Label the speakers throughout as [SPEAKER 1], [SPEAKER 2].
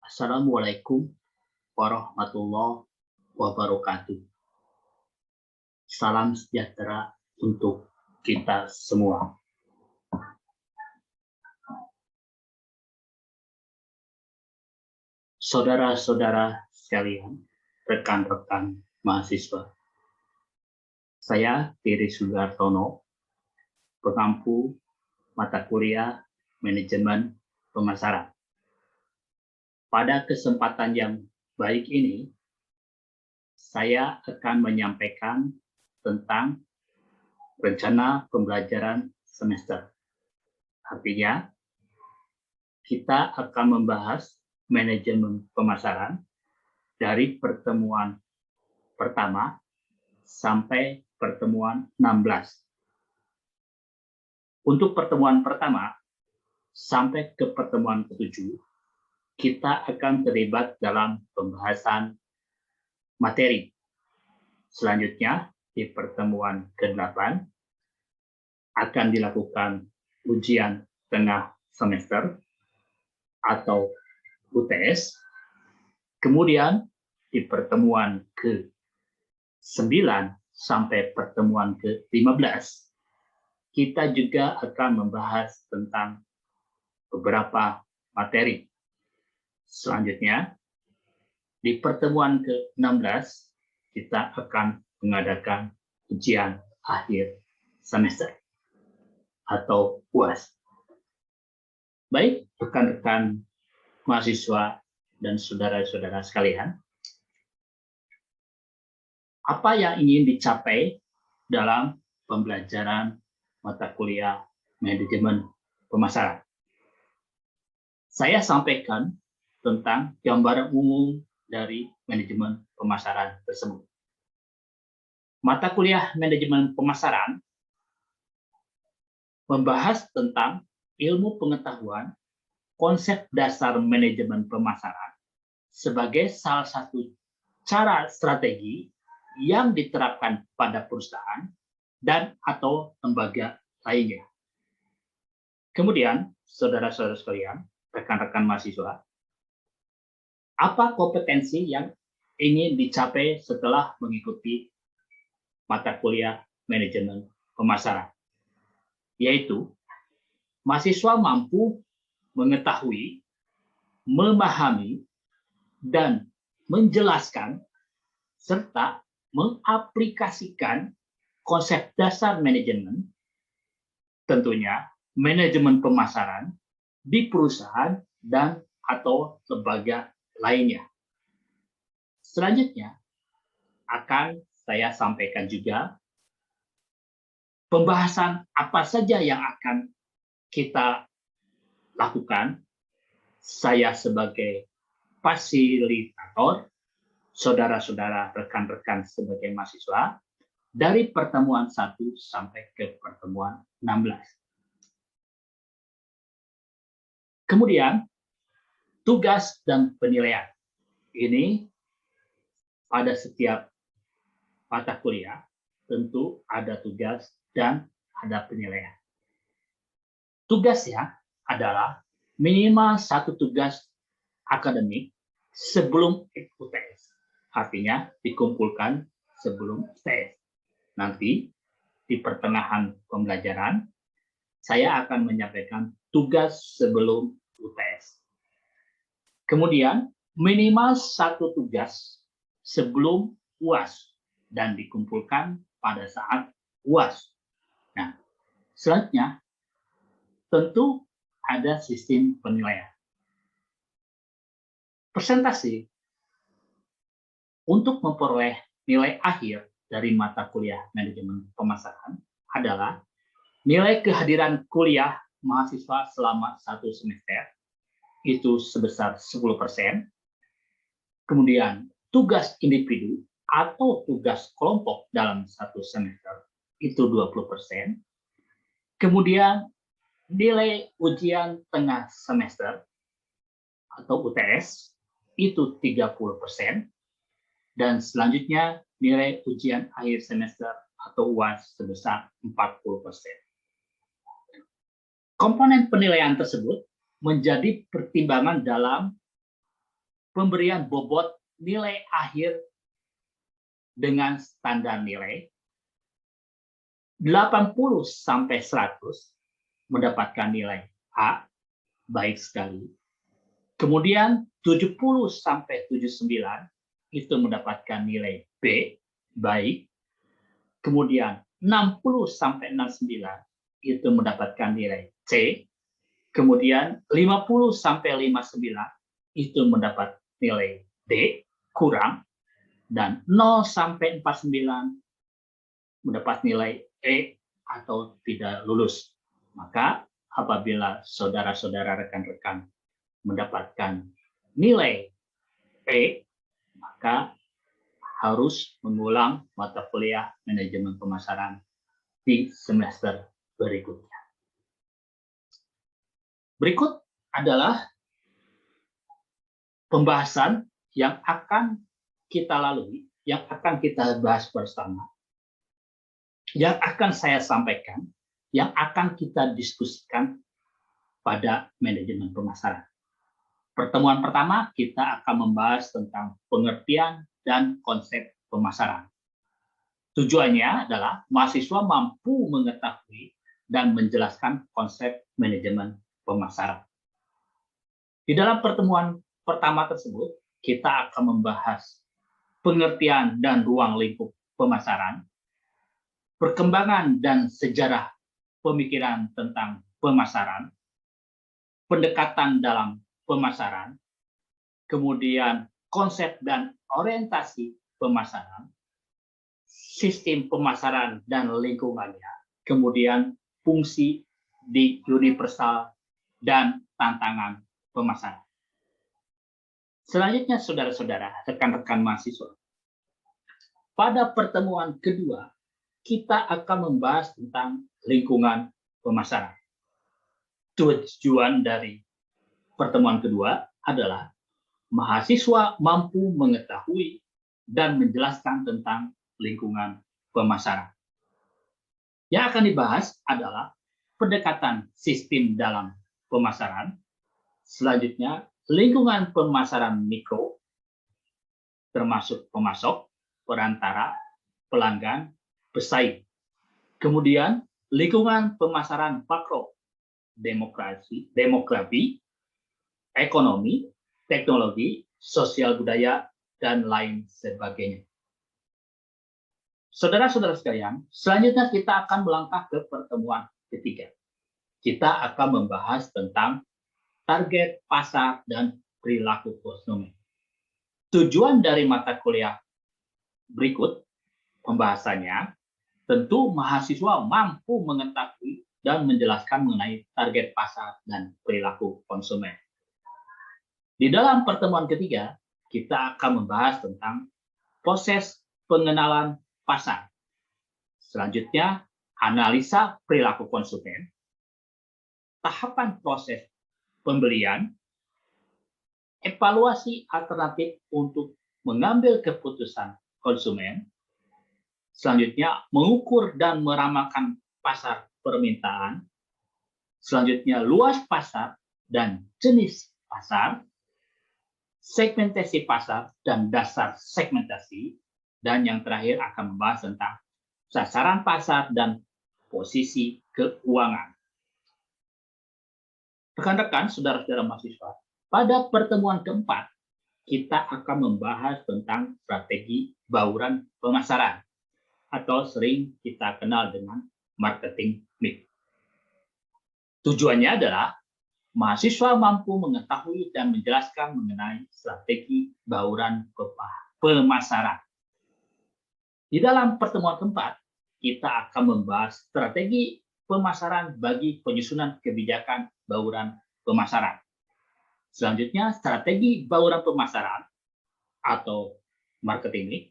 [SPEAKER 1] Assalamualaikum warahmatullahi wabarakatuh. Salam sejahtera untuk kita semua. Saudara-saudara sekalian, rekan-rekan mahasiswa. Saya Tiri Sudartono, pengampu mata kuliah Manajemen Pemasaran. Pada kesempatan yang baik ini, saya akan menyampaikan tentang rencana pembelajaran semester. Artinya, kita akan membahas manajemen pemasaran dari pertemuan pertama sampai pertemuan 16. Untuk pertemuan pertama sampai ke pertemuan ke-7, kita akan terlibat dalam pembahasan materi. Selanjutnya, di pertemuan ke-8 akan dilakukan ujian tengah semester atau UTS. Kemudian di pertemuan ke-9 sampai pertemuan ke-15, kita juga akan membahas tentang beberapa materi. Selanjutnya, di pertemuan ke-16, kita akan mengadakan ujian akhir semester atau UAS. Baik, rekan-rekan mahasiswa dan saudara-saudara sekalian, apa yang ingin dicapai dalam pembelajaran mata kuliah manajemen pemasaran? Saya sampaikan tentang gambaran umum dari manajemen pemasaran tersebut. Mata kuliah manajemen pemasaran membahas tentang ilmu pengetahuan konsep dasar manajemen pemasaran sebagai salah satu cara strategi yang diterapkan pada perusahaan dan atau lembaga lainnya. Kemudian, saudara-saudara sekalian, rekan-rekan mahasiswa, apa kompetensi yang ingin dicapai setelah mengikuti mata kuliah manajemen pemasaran? Yaitu, mahasiswa mampu mengetahui, memahami, dan menjelaskan serta mengaplikasikan konsep dasar manajemen, tentunya manajemen pemasaran di perusahaan dan atau lembaga lainnya. Selanjutnya akan saya sampaikan juga pembahasan apa saja yang akan kita lakukan. Saya sebagai fasilitator, saudara-saudara rekan-rekan sebagai mahasiswa, dari pertemuan 1 sampai ke pertemuan 16. Kemudian, tugas dan penilaian. Ini pada setiap mata kuliah tentu ada tugas dan ada penilaian. Tugasnya adalah minimal 1 tugas akademik sebelum UTS. Artinya dikumpulkan sebelum UTS. Nanti di pertengahan pembelajaran saya akan menyampaikan tugas sebelum UTS. Kemudian minimal 1 tugas sebelum UAS dan dikumpulkan pada saat UAS. Nah, selanjutnya tentu ada sistem penilaian. Presentasi untuk memperoleh nilai akhir dari mata kuliah manajemen pemasaran adalah nilai kehadiran kuliah mahasiswa selama 1 semester itu sebesar 10%. Kemudian tugas individu atau tugas kelompok dalam 1 semester itu 20%. Kemudian nilai ujian tengah semester atau UTS itu 30%. Dan selanjutnya nilai ujian akhir semester atau UAS sebesar 40%. Komponen penilaian tersebut menjadi pertimbangan dalam pemberian bobot nilai akhir dengan standar nilai 80 sampai 100 mendapatkan nilai A, baik sekali. Kemudian 70 sampai 79 itu mendapatkan nilai B, baik. Kemudian 60 sampai 69 itu mendapatkan nilai C. Kemudian 50 sampai 59 itu mendapat nilai D, kurang. Dan 0 sampai 49 mendapat nilai E atau tidak lulus. Maka apabila saudara-saudara rekan-rekan mendapatkan nilai E, maka harus mengulang mata kuliah manajemen pemasaran di semester berikutnya. Berikut adalah pembahasan yang akan kita lalui, yang akan kita bahas bersama, yang akan saya sampaikan, yang akan kita diskusikan pada manajemen pemasaran. Pertemuan pertama kita akan membahas tentang pengertian dan konsep pemasaran. Tujuannya adalah mahasiswa mampu mengetahui dan menjelaskan konsep manajemen pemasaran. Di dalam pertemuan pertama tersebut, kita akan membahas pengertian dan ruang lingkup pemasaran, perkembangan dan sejarah pemikiran tentang pemasaran, pendekatan dalam pemasaran, kemudian konsep dan orientasi pemasaran, sistem pemasaran dan lingkungannya, kemudian fungsi di universal dan tantangan pemasaran. Selanjutnya, saudara-saudara, rekan-rekan mahasiswa, pada pertemuan kedua, kita akan membahas tentang lingkungan pemasaran. Tujuan dari pertemuan kedua adalah mahasiswa mampu mengetahui dan menjelaskan tentang lingkungan pemasaran. Yang akan dibahas adalah pendekatan sistem dalam pemasaran, selanjutnya lingkungan pemasaran mikro, termasuk pemasok, perantara, pelanggan, pesaing. Kemudian lingkungan pemasaran makro, demografi, ekonomi, teknologi, sosial budaya, dan lain sebagainya. Saudara-saudara sekalian, selanjutnya kita akan melangkah ke pertemuan ketiga. Kita akan membahas tentang target pasar dan perilaku konsumen. Tujuan dari mata kuliah berikut pembahasannya, tentu mahasiswa mampu mengetahui dan menjelaskan mengenai target pasar dan perilaku konsumen. Di dalam pertemuan ketiga, kita akan membahas tentang proses pengenalan pasar. Selanjutnya, analisa perilaku konsumen, tahapan proses pembelian, evaluasi alternatif untuk mengambil keputusan konsumen, selanjutnya mengukur dan meramalkan pasar permintaan, selanjutnya luas pasar dan jenis pasar, segmentasi pasar dan dasar segmentasi, dan yang terakhir akan membahas tentang sasaran pasar dan posisi keuangan. Rekan-rekan, saudara-saudara mahasiswa, pada pertemuan keempat, kita akan membahas tentang strategi bauran pemasaran, atau sering kita kenal dengan marketing mix. Tujuannya adalah mahasiswa mampu mengetahui dan menjelaskan mengenai strategi bauran pemasaran. Di dalam pertemuan keempat, kita akan membahas strategi pemasaran bagi penyusunan kebijakan bauran pemasaran. Selanjutnya, strategi bauran pemasaran atau marketing mix.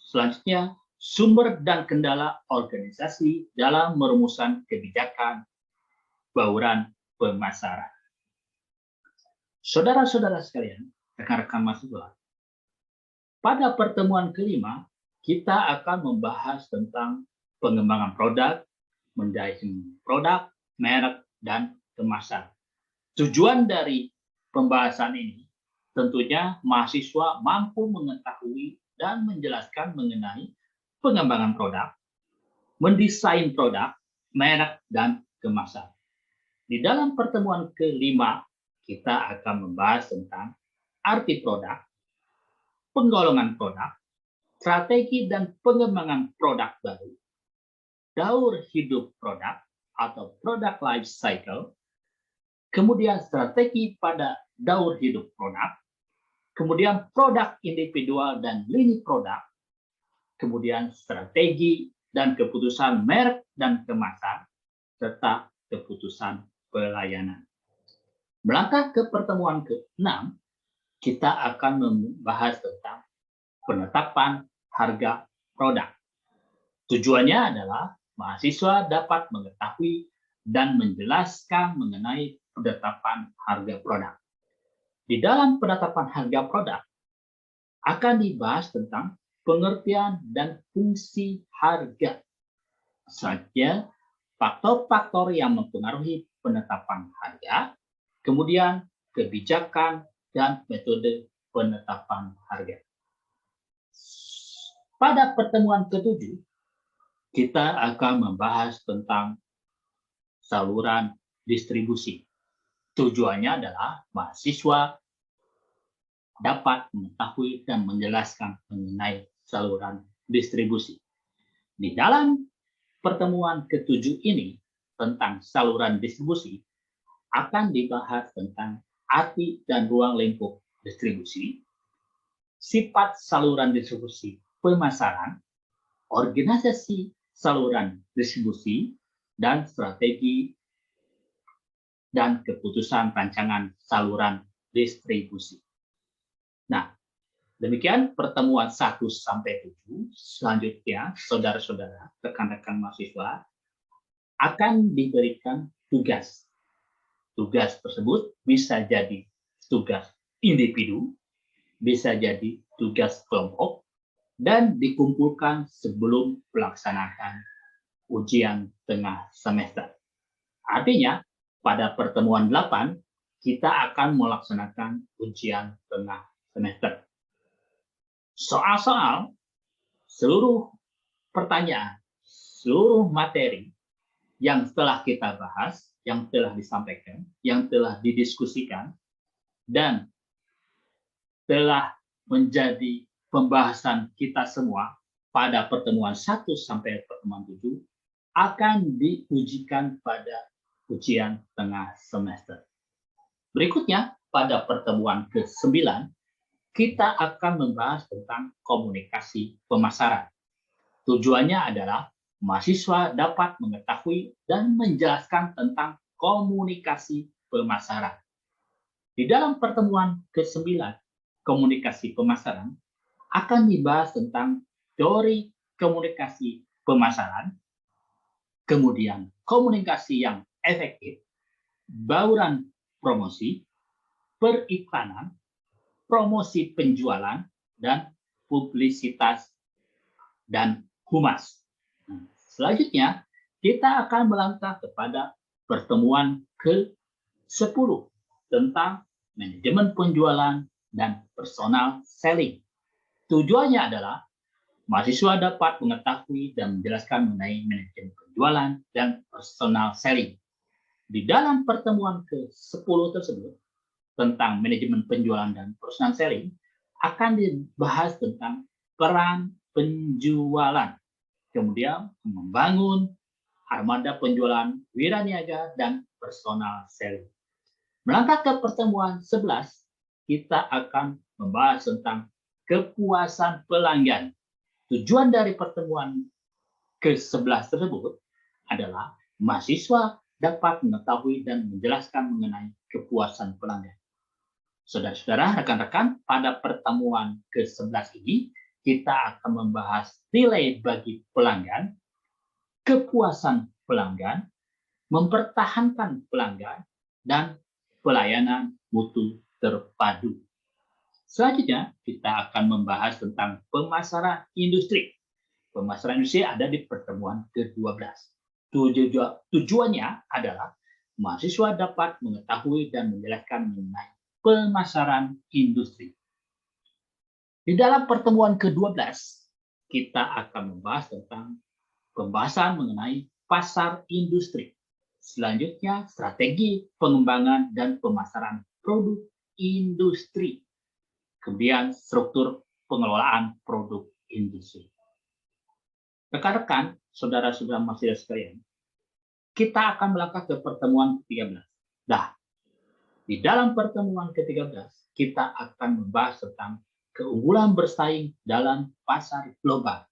[SPEAKER 1] Selanjutnya, sumber dan kendala organisasi dalam merumuskan kebijakan bauran pemasaran. Saudara-saudara sekalian, rekan-rekan mahasiswa, pada pertemuan kelima, kita akan membahas tentang pengembangan produk, mendesain produk, merek, dan kemasan. Tujuan dari pembahasan ini tentunya mahasiswa mampu mengetahui dan menjelaskan mengenai pengembangan produk, mendesain produk, merek, dan kemasan. Di dalam pertemuan kelima, kita akan membahas tentang arti produk, penggolongan produk, strategi dan pengembangan produk baru, daur hidup produk atau product life cycle, kemudian strategi pada daur hidup produk, kemudian produk individual dan lini produk, kemudian strategi dan keputusan merek dan kemasan, serta keputusan pelayanan. Melangkah ke pertemuan ke-6, kita akan membahas tentang penetapan harga produk. Tujuannya adalah mahasiswa dapat mengetahui dan menjelaskan mengenai penetapan harga produk. Di dalam penetapan harga produk akan dibahas tentang pengertian dan fungsi harga. Selanjutnya, faktor-faktor yang mempengaruhi penetapan harga, kemudian kebijakan dan metode penetapan harga. Pada pertemuan ke-7, kita akan membahas tentang saluran distribusi. Tujuannya adalah mahasiswa dapat mengetahui dan menjelaskan mengenai saluran distribusi. Di dalam pertemuan ke-7 ini tentang saluran distribusi akan dibahas tentang arti dan ruang lingkup distribusi, sifat saluran distribusi pemasaran, organisasi saluran distribusi, dan strategi dan keputusan rancangan saluran distribusi. Nah, demikian pertemuan 1 sampai 7. Selanjutnya, saudara-saudara, rekan-rekan mahasiswa akan diberikan tugas. Tugas tersebut bisa jadi tugas individu, bisa jadi tugas kelompok, dan dikumpulkan sebelum pelaksanaan ujian tengah semester. Artinya, pada pertemuan 8, kita akan melaksanakan ujian tengah semester. Soal-soal, seluruh pertanyaan, seluruh materi yang telah kita bahas, yang telah disampaikan, yang telah didiskusikan, dan telah menjadi pembahasan kita semua pada pertemuan 1 sampai pertemuan 7 akan diujikan pada ujian tengah semester. Berikutnya, pada pertemuan ke-9, kita akan membahas tentang komunikasi pemasaran. Tujuannya adalah mahasiswa dapat mengetahui dan menjelaskan tentang komunikasi pemasaran. Di dalam pertemuan ke-9, komunikasi pemasaran, akan dibahas tentang teori komunikasi pemasaran, kemudian komunikasi yang efektif, bauran promosi, periklanan, promosi penjualan, dan publisitas dan humas. Selanjutnya, kita akan melangkah kepada pertemuan ke-10 tentang manajemen penjualan dan personal selling. Tujuannya adalah mahasiswa dapat mengetahui dan menjelaskan mengenai manajemen penjualan dan personal selling. Di dalam pertemuan ke-10 tersebut tentang manajemen penjualan dan personal selling akan dibahas tentang peran penjualan, kemudian membangun armada penjualan wiraniaga dan personal selling. Melangkah ke pertemuan 11, kita akan membahas tentang kepuasan pelanggan. Tujuan dari pertemuan ke-11 tersebut adalah mahasiswa dapat mengetahui dan menjelaskan mengenai kepuasan pelanggan. Saudara-saudara, rekan-rekan, pada pertemuan ke-11 ini, kita akan membahas nilai bagi pelanggan, kepuasan pelanggan, mempertahankan pelanggan, dan pelayanan mutu terpadu. Selanjutnya, kita akan membahas tentang pemasaran industri. Pemasaran industri ada di pertemuan ke-12. Tujuannya adalah mahasiswa dapat mengetahui dan menjelaskan mengenai pemasaran industri. Di dalam pertemuan ke-12, kita akan membahas tentang pembahasan mengenai pasar industri. Selanjutnya, strategi pengembangan dan pemasaran produk industri. Kemudian, struktur pengelolaan produk industri. Rekan-rekan, saudara-saudara mahasiswa sekalian, kita akan melangkah ke pertemuan ke-13. Nah, di dalam pertemuan ke-13, kita akan membahas tentang keunggulan bersaing dalam pasar global.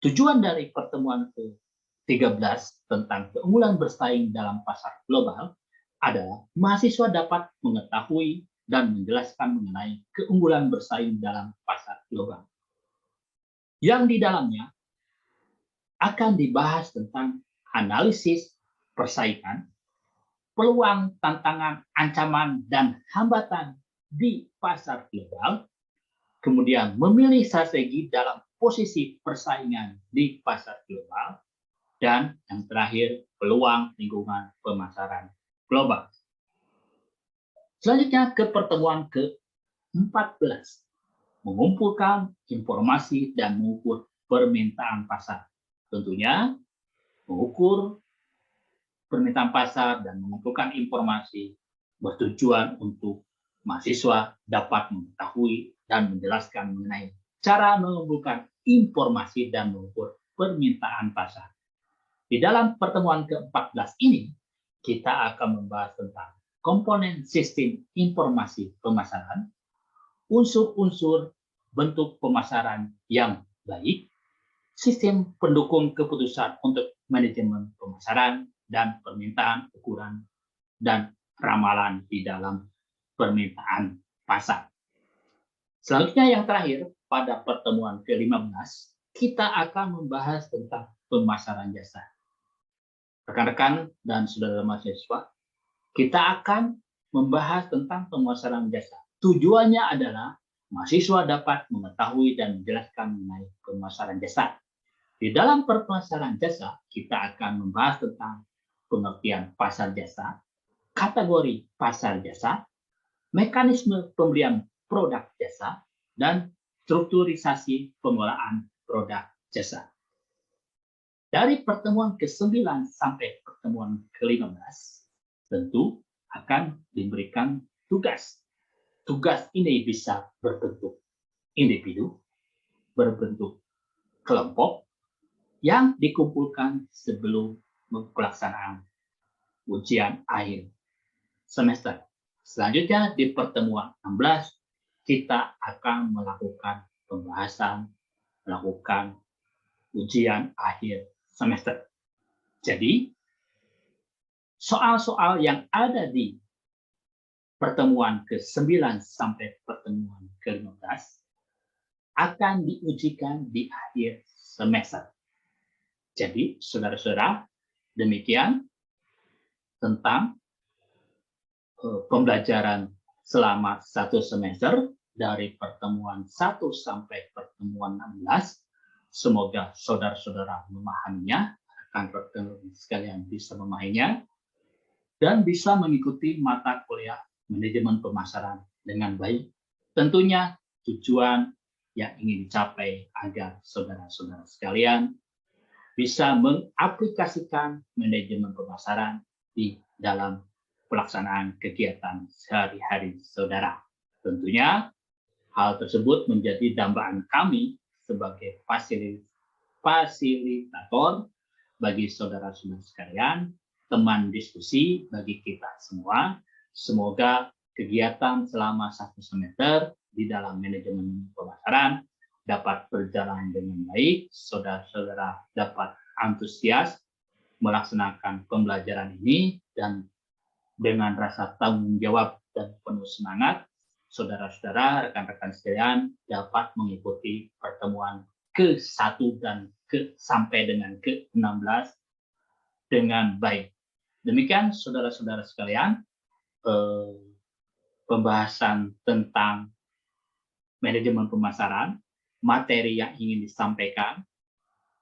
[SPEAKER 1] Tujuan dari pertemuan ke-13 tentang keunggulan bersaing dalam pasar global adalah mahasiswa dapat mengetahui dan menjelaskan mengenai keunggulan bersaing dalam pasar global. Yang di dalamnya akan dibahas tentang analisis persaingan, peluang, tantangan, ancaman, dan hambatan di pasar global, kemudian memilih strategi dalam posisi persaingan di pasar global, dan yang terakhir, peluang lingkungan pemasaran global. Selanjutnya ke pertemuan ke-14, mengumpulkan informasi dan mengukur permintaan pasar. Tentunya mengukur permintaan pasar dan mengumpulkan informasi bertujuan untuk mahasiswa dapat mengetahui dan menjelaskan mengenai cara mengumpulkan informasi dan mengukur permintaan pasar. Di dalam pertemuan ke-14 ini, kita akan membahas tentang komponen sistem informasi pemasaran, unsur-unsur bentuk pemasaran yang baik, sistem pendukung keputusan untuk manajemen pemasaran, dan permintaan, ukuran, dan ramalan di dalam permintaan pasar. Selanjutnya yang terakhir, pada pertemuan ke-15, kita akan membahas tentang pemasaran jasa. Rekan-rekan dan saudara mahasiswa, kita akan membahas tentang pemasaran jasa. Tujuannya adalah mahasiswa dapat mengetahui dan menjelaskan mengenai pemasaran jasa. Di dalam pemasaran jasa, kita akan membahas tentang pengertian pasar jasa, kategori pasar jasa, mekanisme pembelian produk jasa, dan strukturisasi pengelolaan produk jasa. Dari pertemuan ke-9 sampai pertemuan ke-15, tentu akan diberikan tugas. Tugas ini bisa berbentuk individu, berbentuk kelompok, yang dikumpulkan sebelum pelaksanaan ujian akhir semester. Selanjutnya di pertemuan 16, kita akan melakukan pembahasan, melakukan ujian akhir semester. Jadi, soal-soal yang ada di pertemuan ke-9 sampai pertemuan ke-15 akan diujikan di akhir semester. Jadi, saudara-saudara, demikian tentang pembelajaran selama 1 semester dari pertemuan 1 sampai pertemuan 16. Semoga saudara-saudara memahaminya, rekan-rekan sekalian bisa memahaminya, dan bisa mengikuti mata kuliah manajemen pemasaran dengan baik. Tentunya tujuan yang ingin dicapai agar saudara-saudara sekalian bisa mengaplikasikan manajemen pemasaran di dalam pelaksanaan kegiatan sehari-hari saudara. Tentunya hal tersebut menjadi dambaan kami sebagai fasilitator bagi saudara-saudara sekalian, teman diskusi bagi kita semua. Semoga kegiatan selama 1 semester di dalam manajemen pemasaran dapat berjalan dengan baik, saudara-saudara dapat antusias melaksanakan pembelajaran ini, dan dengan rasa tanggung jawab dan penuh semangat, saudara-saudara, rekan-rekan sekalian dapat mengikuti pertemuan ke-1 dan sampai dengan ke-16 dengan baik. Demikian saudara-saudara sekalian, pembahasan tentang manajemen pemasaran, materi yang ingin disampaikan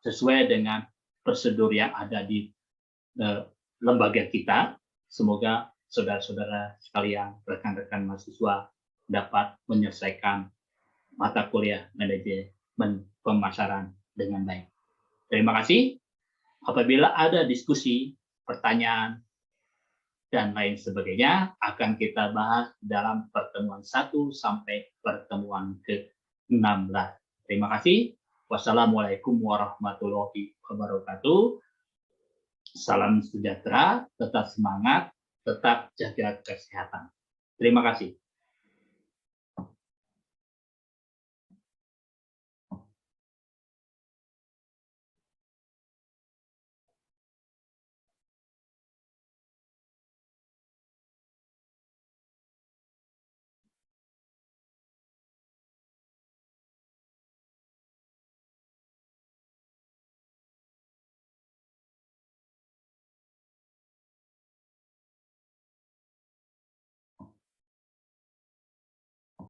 [SPEAKER 1] sesuai dengan prosedur yang ada di lembaga kita. Semoga saudara-saudara sekalian, rekan-rekan mahasiswa dapat menyelesaikan mata kuliah manajemen pemasaran dengan baik. Terima kasih. Apabila ada diskusi, pertanyaan, dan lain sebagainya, akan kita bahas dalam pertemuan 1 sampai pertemuan ke-16. Terima kasih. Wassalamualaikum warahmatullahi wabarakatuh. Salam sejahtera, tetap semangat, tetap jaga kesehatan. Terima kasih.